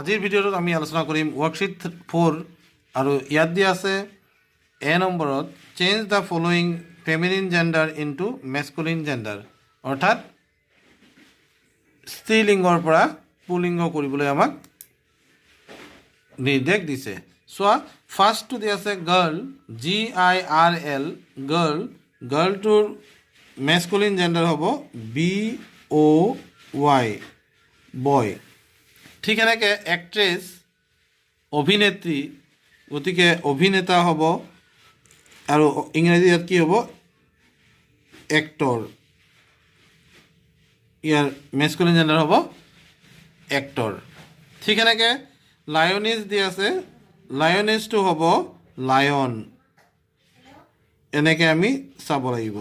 আজিৰ ভিডিঅ'টোত আমি আলোচনা কৰিম ওয়াৰ্কশিট 4 আৰু ইয়াত দিয়া আছে এ নম্বৰত change the following feminine gender into masculine gender অৰ্থাৎ স্ত্ৰীলিংগৰ পৰা পুলিংগ কৰিবলৈ আমাক নিৰ্দেশ দিছে সোৱা ফাৰ্স্টটো দিয়া আছে গাৰ্ল GIRL গাৰ্ল গাৰ্লটোৰ মেস্কুলিন জেন্ডাৰ হ'ব BOY বয় ঠিক এনেকৈ এক্ট্ৰেছ অভিনেত্ৰী গতিকে অভিনেতা হ'ব আৰু ইংৰাজী ইয়াত কি হ'ব এক্টৰ ইয়াৰ মেস্কুলিন জেন্ডাৰ হ'ব এক্টৰ ঠিক এনেকৈ লায়নিজ দি আছে লায়নিজটো হ'ব লায়ন এনেকৈ আমি চাব লাগিব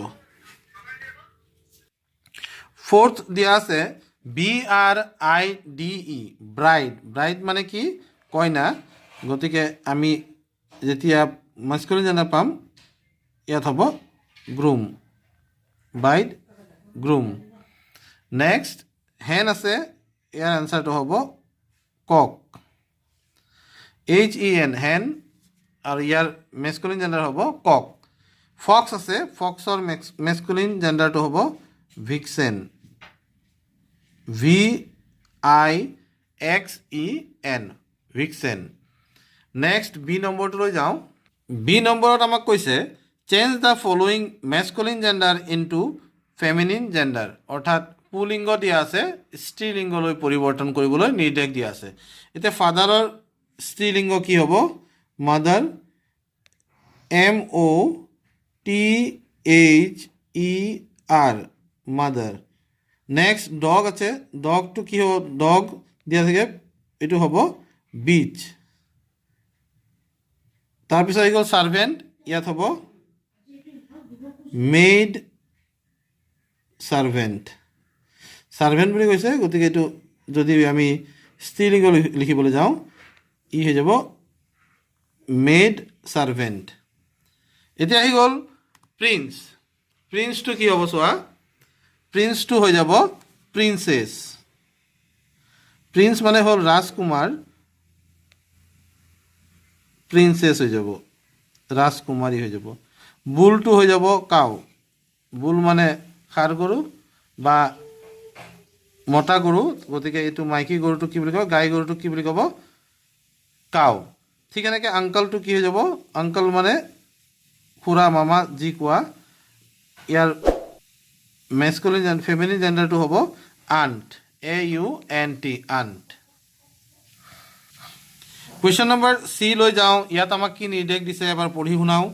ফোর্থ দিয়া আছে BRIDE ব্রাইড ব্রাইড মানে কি কইনা গতিকে আমি যেতিয়া মাস্কুলিন জেন্ডাৰ পাম ইয়াত হ'ব গ্ৰুম ব্ৰাইড গ্ৰুম নেক্সট হেন আছে ইয়াৰ আনসাৰটো হ'ব কক HEN হেন আৰু ইয়াৰ মেস্কুলিন জেন্ডাৰ হ'ব কক ফক্স আছে ফক্সৰ মেস্কুলিন জেন্ডাৰটো হ'ব vixen VIXEN vixen next B নম্বৰটো লৈ যাওঁ বি নম্বৰত আমাক কৈছে change the following masculine gender into feminine gender অৰ্থাৎ পুলিংগ দিয়া আছে স্ত্ৰীলিংগলৈ পৰিৱৰ্তন কৰিবলৈ নিৰ্দেশ দিয়া আছে এতিয়া ফাদাৰৰ স্ত্ৰীলিংগ কি হ'ব mother MOTHER mother next dog আছে ডগটো কি হ'ব ডগ দিয়া থাকে এইটো হ'ব বিচ তাৰপিছত আহি গ'ল সাৰ্ভেণ্ট ইয়াত হ'ব মেইড সাৰ্ভেণ্ট সাৰ্ভেণ্ট বুলি কৈছে গতিকে এইটো যদি আমি স্ত্ৰীলিংগ লিখিবলৈ যাওঁ ই হৈ যাব মেইড সাৰ্ভেণ্ট এতিয়া আহি গ'ল প্ৰিন্স প্ৰিন্সটো কি হ'ব চোৱা প্ৰিন্সটো হৈ যাব প্ৰিন্সেছ প্ৰিন্স মানে হ'ল ৰাজকুমাৰ প্ৰিন্সেছ হৈ যাব ৰাজকুমাৰী হৈ যাব বুলটো হৈ যাব কাউ বুল মানে ষাঁড় গৰু বা মতা গৰু গতিকে এইটো মাইকী গৰুটো কি বুলি ক'ব গাই গৰুটো কি বুলি ক'ব কাউ ঠিক এনেকৈ আংকলটো কি হৈ যাব আংকল মানে খুৰা মামা যি কোৱা ইয়াৰ মেস্কুলিন ফেমিনিন জেন্ডাৰটো হ'ব aunt AUNT aunt question number C লৈ যাওঁ ইয়াত আমাক কি নিৰ্দেশ দিছে এবাৰ পঢ়ি শুনাওঁ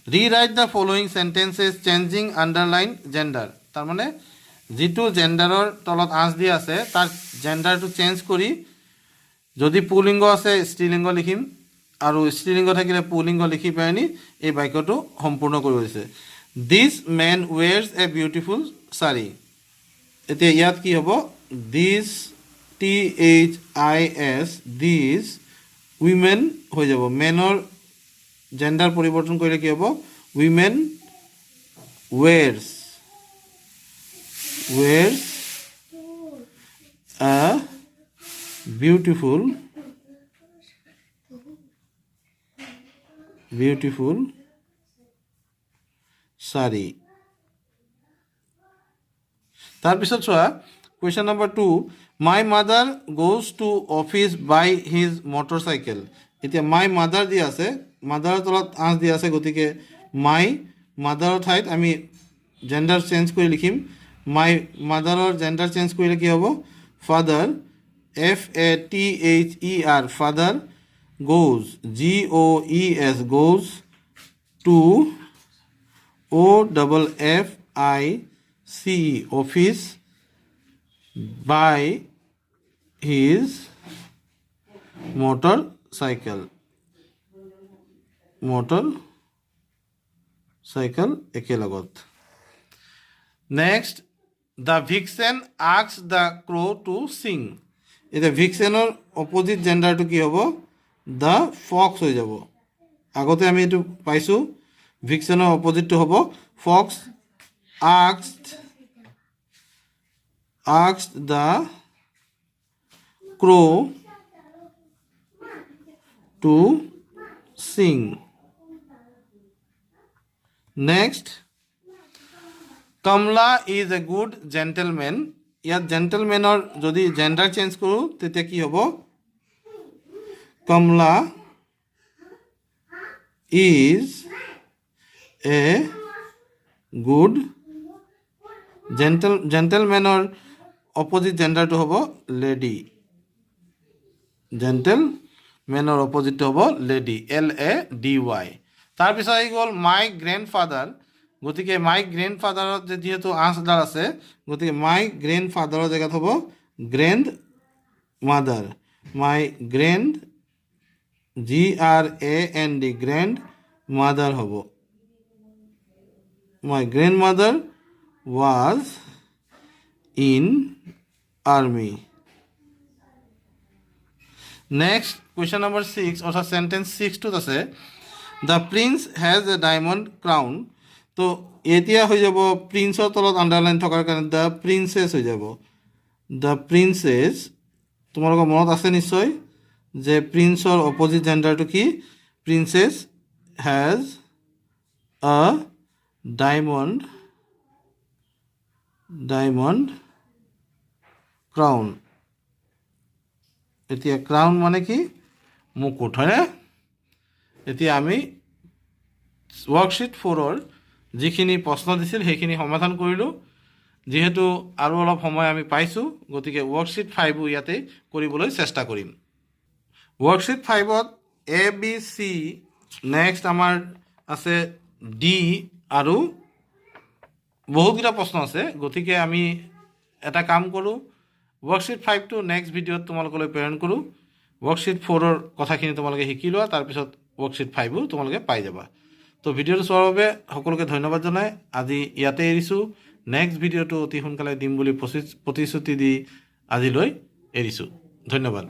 rewrite the following sentences changing underline gender তাৰমানে যিটো জেন্ডাৰৰ তলত আঁচ দিয়া আছে তাৰ জেন্ডাৰটো চেঞ্জ কৰি যদি পুলিংগ আছে স্ত্ৰীলিংগ লিখিম আৰু স্ত্ৰীলিংগ থাকিলে পুলিংগ লিখি পেলাইনি এই বাক্যটো সম্পূৰ্ণ কৰিব দিছে দিছ মেন ৱেৰ্ছ এ বিউটিফুল শাৰী এতিয়া ইয়াত কি হ'ব দিছ THIS দিছ উইমেন হৈ যাব মেনৰ জেন্ডাৰ পৰিৱৰ্তন কৰিলে কি হ'ব উইমেন ৱেৰ্ছ a beautiful শাৰী তাৰপিছত চোৱা question number 2 my mother goes to office by his motorcycle এতিয়া মাই মাদাৰ দিয়া আছে মাদাৰৰ তলত আঁচ দিয়া আছে গতিকে মাই মাদাৰৰ ঠাইত আমি জেন্ডাৰ চেঞ্জ কৰি লিখিম মাই মাদাৰৰ জেন্ডাৰ চেঞ্জ কৰিলে কি হ'ব father FATHER father goes GOES goes to OFFICE office by his motorcycle একেলগত next the vixen asked the crow' to sing এতিয়া ভিক্সেনৰ অপজিট জেন্ডাৰটো কি হ'ব দ্য ফক্স হৈ যাব আগতে আমি এইটো পাইছোঁ ভিক্সেনৰ অপজিটটো হ'ব Fox asked the crow to sing. Next, Kamla is a good gentleman. ইয়াত জেন্টেলমেনৰ যদি জেন্ডাৰ চেঞ্জ কৰোঁ তেতিয়া কি হ'ব Kamla is a good gentlemanৰ অপোজিট জেন্ডাৰটো হ'ব lady. Gentlemanৰ অপোজিটটো হ'ব lady, LADY. তাৰপিছত আহি গ'ল মাই গ্ৰেণ্ডফাদাৰ. গতিকে মাই গ্ৰেণ্ডফাদাৰত যিহেতু আঁচডাল আছে গতিকে মাই গ্ৰেণ্ডফাদাৰৰ জেগাত হ'ব grandmother. My grand GRAND grandmother হ'ব. My grandmother was in army. Next question number 6 অৰ্থাৎ চেণ্টেন্স 6টোত আছে the prince has a diamond crown. তো এতিয়া হৈ যাব প্ৰিন্সৰ তলত আণ্ডাৰলাইন থকাৰ কাৰণে দ্য প্ৰিন্সেছ হৈ যাব. দ্য প্ৰিন্সেছ তোমালোকৰ মনত আছে নিশ্চয় যে প্ৰিন্সৰ অপোজিট জেণ্ডাৰটো কি প্ৰিন্সেছ হেজ আ ডায়মণ্ড ক্ৰাউন. এতিয়া ক্ৰাউন মানে কি মুকুট হয়নে. এতিয়া আমি ৱৰ্কশ্বীট 4ৰ যিখিনি প্ৰশ্ন দিছিল সেইখিনি সমাধান কৰিলোঁ. যিহেতু আৰু অলপ সময় আমি পাইছোঁ গতিকে ৱৰ্কশ্বীট 5ও ইয়াতে কৰিবলৈ চেষ্টা কৰিম. ৱৰ্কশ্বীট 5ত ABC, নেক্সট আমাৰ আছে D আৰু বহুতকেইটা প্ৰশ্ন আছে. গতিকে আমি এটা কাম কৰোঁ ৱৰ্কশ্বীট 5টো নেক্সট ভিডিঅ'ত তোমালোকলৈ প্ৰেৰণ কৰোঁ. ৱৰ্কশ্বীট 4ৰ কথাখিনি তোমালোকে শিকি লোৱা, তাৰপিছত ৱৰ্কশ্বীট 5ও তোমালোকে পাই যাবা. তো ভিডিঅ'টো চোৱাৰ বাবে সকলোকে ধন্যবাদ জনাই আজি ইয়াতে এৰিছোঁ. নেক্সট ভিডিঅ'টো অতি সোনকালে দিম বুলি প্ৰতিশ্ৰুতি দি আজিলৈ এৰিছোঁ. ধন্যবাদ.